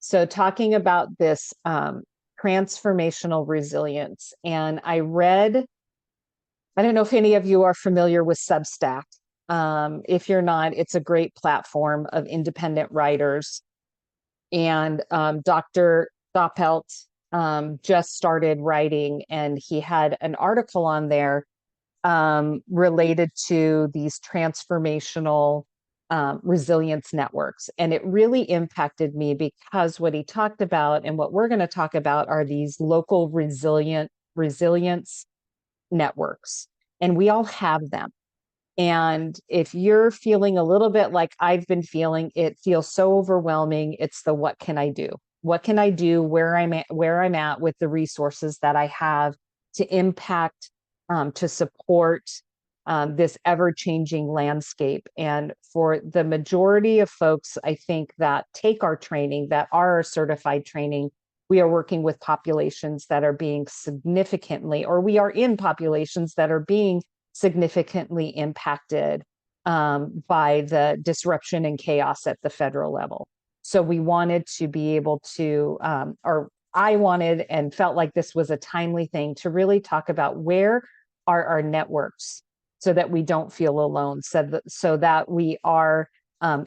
So talking about this transformational resilience, and I don't know if any of you are familiar with Substack. If you're not, it's a great platform of independent writers. And Dr. Doppelt just started writing, and he had an article on there related to these transformational resilience networks. And it really impacted me because what he talked about and what we're going to talk about are these local resilience networks. And we all have them. And if you're feeling a little bit like I've been feeling, it feels so overwhelming. It's the what can I do? What can I do where I'm at with the resources that I have to impact, to support this ever-changing landscape. And for the majority of folks, I think that take our training, that are our certified training, we are working with populations that are being significantly, or we are in populations that are being significantly impacted by the disruption and chaos at the federal level. So we wanted to be able to, or I wanted and felt like this was a timely thing to really talk about where are our networks so that we don't feel alone, so that we are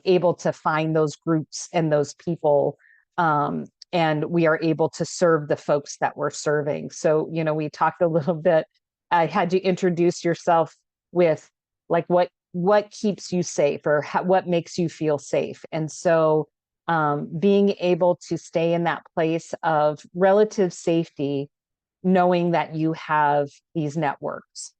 able to find those groups and those people, and we are able to serve the folks that we're serving. So, we talked a little bit, I had you introduce yourself with like what keeps you safe, or what makes you feel safe. And so being able to stay in that place of relative safety, knowing that you have these networks.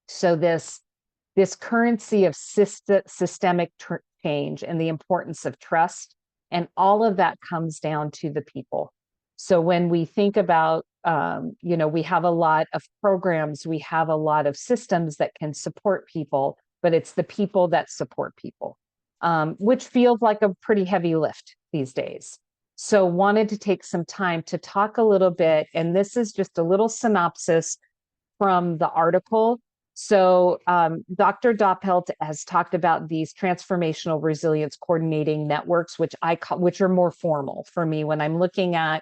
So this currency of systemic change and the importance of trust, and all of that comes down to the people. So when we think about, we have a lot of programs, we have a lot of systems that can support people, but it's the people that support people, which feels like a pretty heavy lift these days. So wanted to take some time to talk a little bit, and this is just a little synopsis from the article. So Dr. Doppelt has talked about these transformational resilience coordinating networks, which are more formal for me when I'm looking at,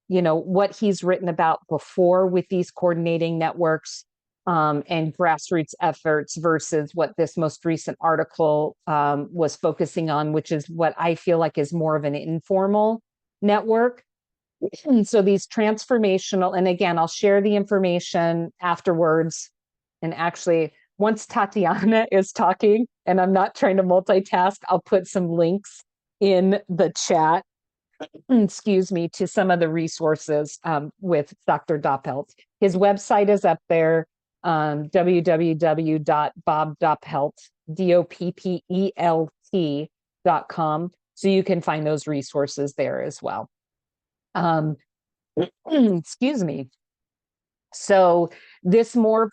what he's written about before with these coordinating networks and grassroots efforts versus what this most recent article was focusing on, which is what I feel like is more of an informal network. So these transformational, and again, I'll share the information afterwards. And actually, once Tatiana is talking, and I'm not trying to multitask, I'll put some links in the chat, excuse me, to some of the resources with Dr. Doppelt. His website is up there, www.bobdoppelt.com. So you can find those resources there as well. Excuse me. So this more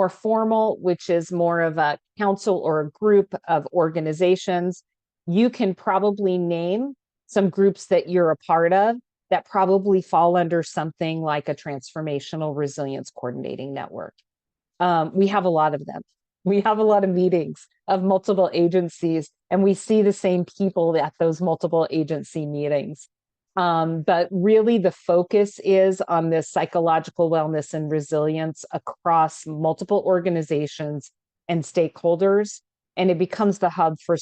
formal, which is more of a council or a group of organizations, you can probably name some groups that you're a part of that probably fall under something like a transformational resilience coordinating network. We have a lot of them. We have a lot of meetings of multiple agencies, and we see the same people at those multiple agency meetings. But really the focus is on this psychological wellness and resilience across multiple organizations and stakeholders. And it becomes the hub for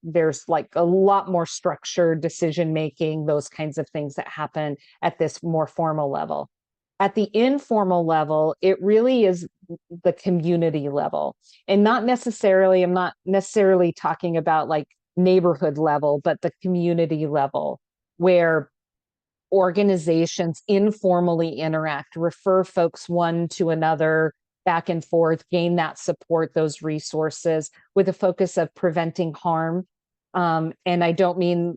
there's a lot more structured decision making, those kinds of things that happen at this more formal level. At the informal level, it really is the community level. And I'm not necessarily talking about like neighborhood level, but the community level, where organizations informally interact, refer folks one to another, back and forth, gain that support, those resources, with a focus of preventing harm. And I don't mean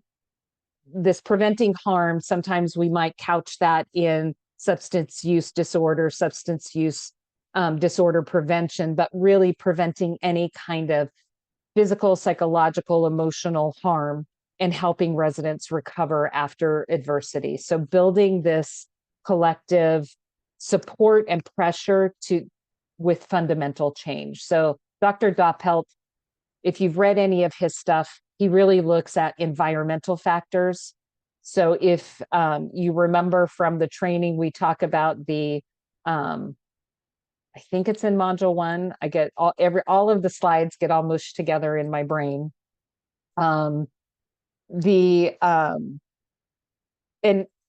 this preventing harm. Sometimes we might couch that in substance use disorder prevention, but really preventing any kind of physical, psychological, emotional harm, and helping residents recover after adversity. So building this collective support and pressure with fundamental change. So Dr. Doppelt, if you've read any of his stuff, he really looks at environmental factors. So if you remember from the training, we talk about the, I think it's in module 1. I get all of the slides get all mushed together in my brain. The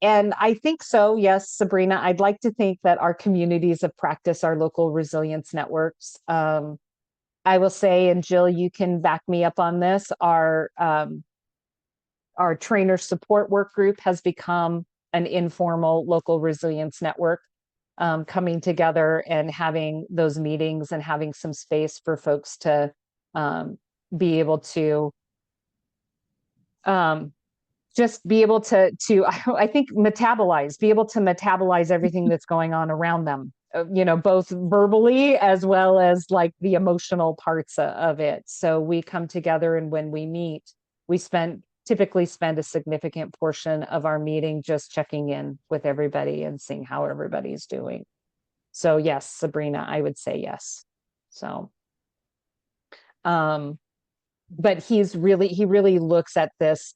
and I think so, yes, Sabrina, I'd like to think that our communities of practice are local resilience networks. I will say, and Jill, you can back me up on this, our trainer support work group has become an informal local resilience network, coming together and having those meetings and having some space for folks to be able to just be able to I think be able to metabolize everything that's going on around them, both verbally as well as like the emotional parts of it. So we come together, and when we meet, we typically spend a significant portion of our meeting just checking in with everybody and seeing how everybody's doing. So yes, Sabrina, I would say yes. So but he really looks at this,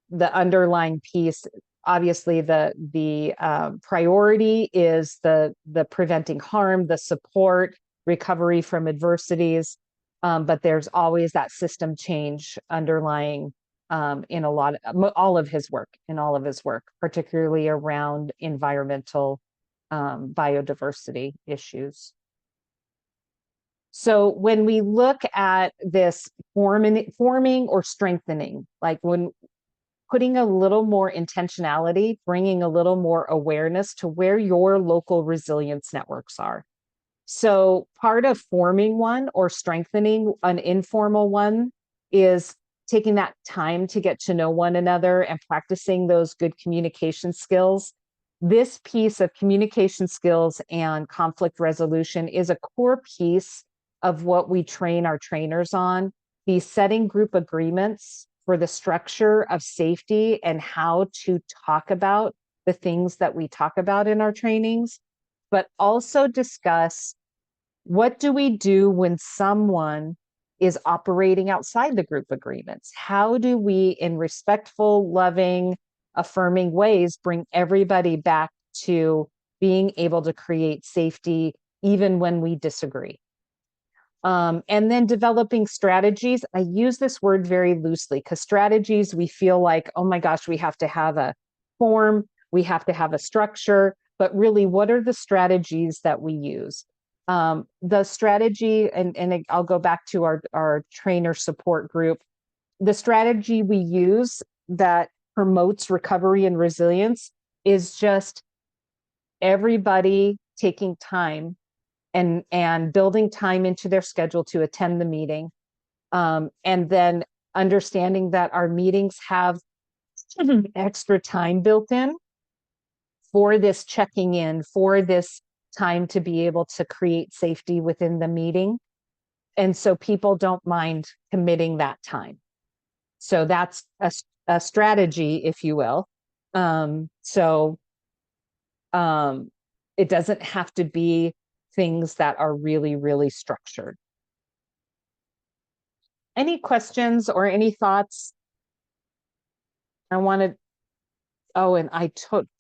the underlying piece. Obviously the priority is the preventing harm, the support, recovery from adversities, but there's always that system change underlying in all of his work, particularly around environmental biodiversity issues. So when we look at this forming or strengthening, like when putting a little more intentionality, bringing a little more awareness to where your local resilience networks are. So part of forming one or strengthening an informal one is taking that time to get to know one another and practicing those good communication skills. This piece of communication skills and conflict resolution is a core piece of what we train our trainers on. These setting group agreements for the structure of safety and how to talk about the things that we talk about in our trainings, but also discuss what do we do when someone is operating outside the group agreements? How do we, in respectful, loving, affirming ways, bring everybody back to being able to create safety even when we disagree? And then developing strategies. I use this word very loosely because strategies, we feel like, oh my gosh, we have to have a form, we have to have a structure, but really, what are the strategies that we use? The strategy, and I'll go back to our trainer support group, the strategy we use that promotes recovery and resilience is just everybody taking time and building time into their schedule to attend the meeting. And then understanding that our meetings have extra time built in for this checking in, for this time to be able to create safety within the meeting. And so people don't mind committing that time. So that's a strategy, if you will. It doesn't have to be things that are really, really structured. Any questions or any thoughts? I wanted, oh, and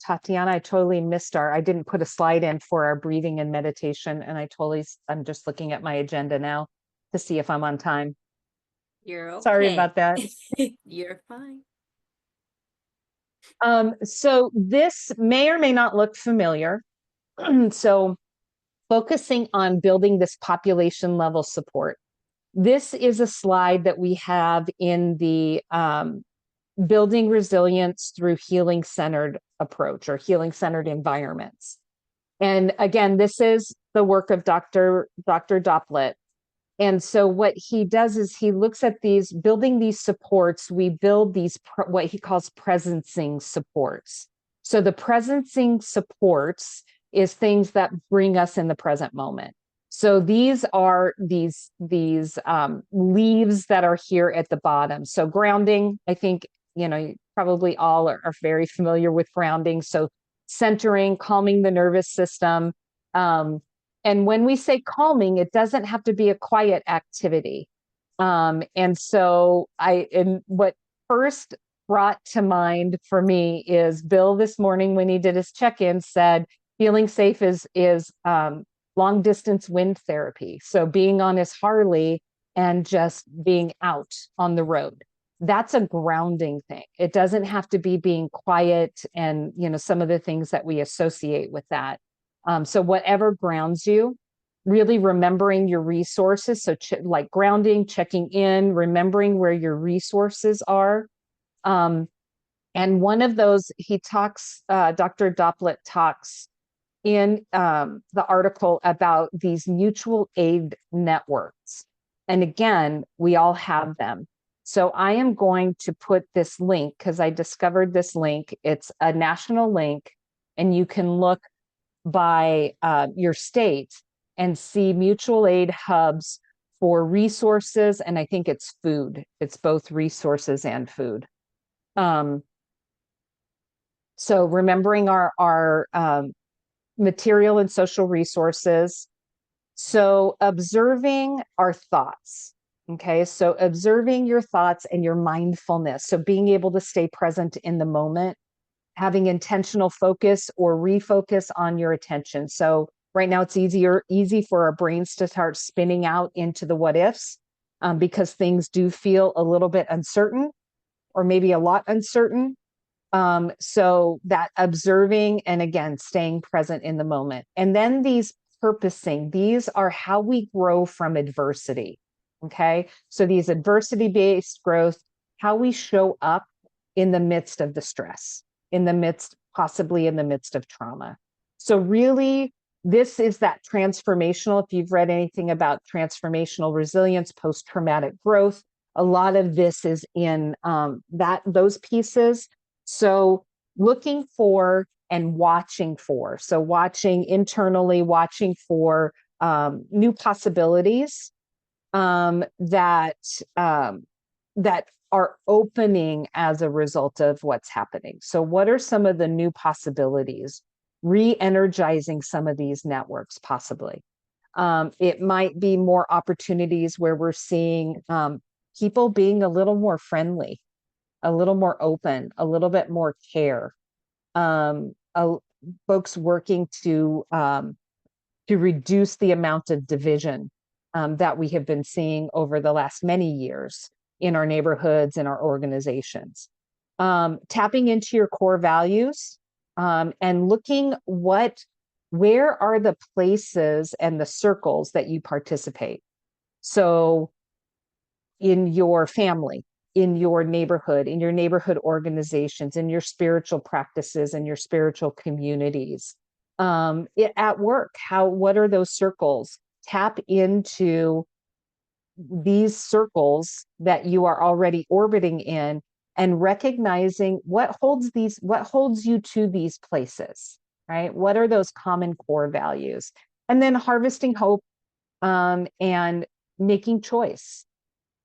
Tatiana, I totally missed I didn't put a slide in for our breathing and meditation. And I'm just looking at my agenda now to see if I'm on time. You're okay. Sorry about that. You're fine. So this may or may not look familiar. So focusing on building this population level support. This is a slide that we have in the building resilience through healing centered approach or healing centered environments. And again, this is the work of Dr. Dopplet. And so what he does is he looks at building these supports. We build these, what he calls presencing supports. So the presencing supports is things that bring us in the present moment. So these are these leaves that are here at the bottom. So grounding, I think, probably all are very familiar with grounding. So centering, calming the nervous system. And when we say calming, it doesn't have to be a quiet activity. And so what brought to mind for me is Bill this morning when he did his check-in said feeling safe is long distance wind therapy. So being on his Harley and just being out on the road. That's a grounding thing. It doesn't have to be being quiet and, you know, some of the things that we associate with that. So whatever grounds you, really remembering your resources. So like grounding, checking in, remembering where your resources are. And one of those, he talks, Dr. Dopplet talks in the article about these mutual aid networks. And again, we all have them. So I am going to put this link because I discovered this link. It's a national link, and you can look by your state and see mutual aid hubs for resources. And I think it's food. It's both resources and food. So remembering our material and social resources. So observing our thoughts. Okay, so observing your thoughts and your mindfulness. So being able to stay present in the moment, having intentional focus or refocus on your attention. So right now it's easy for our brains to start spinning out into the what ifs because things do feel a little bit uncertain or maybe a lot uncertain. So that observing and again, staying present in the moment. And then these purposing, these are how we grow from adversity. Okay. So these adversity-based growth, how we show up in the midst of the stress, possibly in the midst of trauma. So really, this is that transformational. If you've read anything about transformational resilience, post-traumatic growth, a lot of this is in those pieces. So looking for and watching for, so watching internally, watching for new possibilities that are opening as a result of what's happening. So what are some of the new possibilities? Re-energizing some of these networks, possibly. It might be more opportunities where we're seeing people being a little more friendly, a little more open, a little bit more care. Folks working to reduce the amount of division that we have been seeing over the last many years in our neighborhoods and our organizations. Tapping into your core values and looking where are the places and the circles that you participate. So in your family, in your neighborhood organizations, in your spiritual practices and your spiritual communities. At work, what are those circles? Tap into these circles that you are already orbiting in and recognizing what holds you to these places, right? What are those common core values? And then harvesting hope and making choice.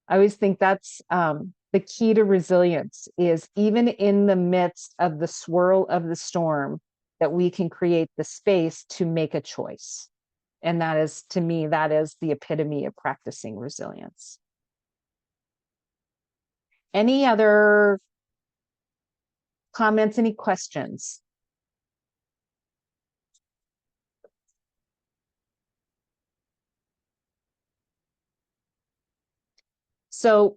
I always think that's the key to resilience is even in the midst of the swirl of the storm, that we can create the space to make a choice. And that is, to me, that is the epitome of practicing resilience. Any other comments, any questions? So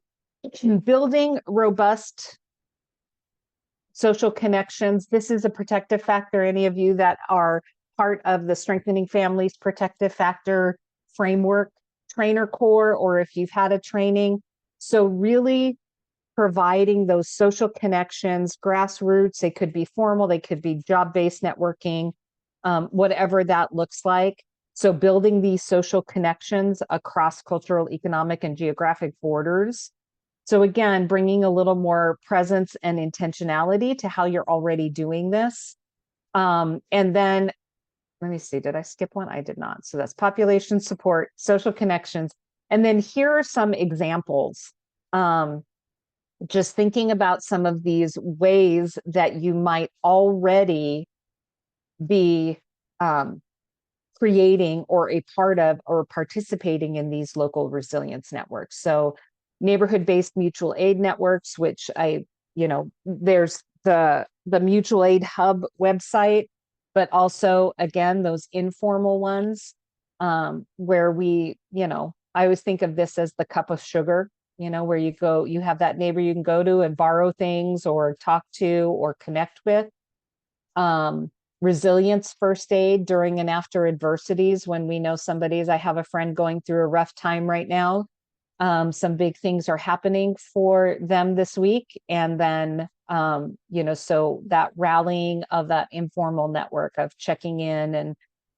building robust social connections, this is a protective factor. Any of you that are part of the Strengthening Families Protective Factor framework, trainer core, or if you've had a training. So really providing those social connections, grassroots, they could be formal, they could be job-based networking, whatever that looks like. So building these social connections across cultural, economic, and geographic borders. So again, bringing a little more presence and intentionality to how you're already doing this. And then, let me see, did I skip one? I did not. So that's population support, social connections. And then here are some examples. Just thinking about some of these ways that you might already be creating or a part of or participating in these local resilience networks. So neighborhood-based mutual aid networks, which there's the mutual aid hub website, but also again, those informal ones, where I always think of this as the cup of sugar, where you have that neighbor you can go to and borrow things or talk to or connect with. Resilience first aid during and after adversities when we know I have a friend going through a rough time right now. Some big things are happening for them this week. And then, so that rallying of that informal network of checking in and,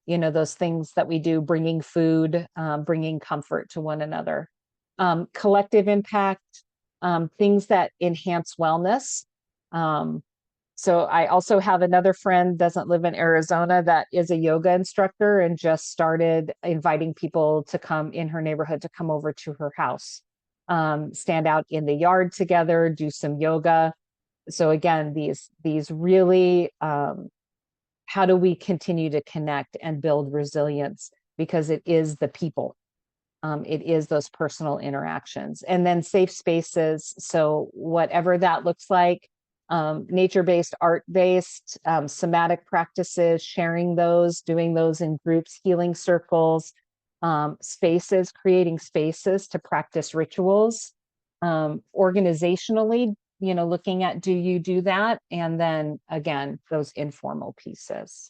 those things that we do, bringing food, bringing comfort to one another. Collective impact, things that enhance wellness. So I also have another friend, doesn't live in Arizona, that is a yoga instructor and just started inviting people to come in her neighborhood to come over to her house, stand out in the yard together, do some yoga. So again, these really, how do we continue to connect and build resilience? Because it is the people. It is those personal interactions. And then safe spaces. So whatever that looks like, nature-based, art-based, somatic practices, sharing those, doing those in groups, healing circles, spaces, creating spaces to practice rituals, organizationally, looking at, do you do that? And then again, those informal pieces.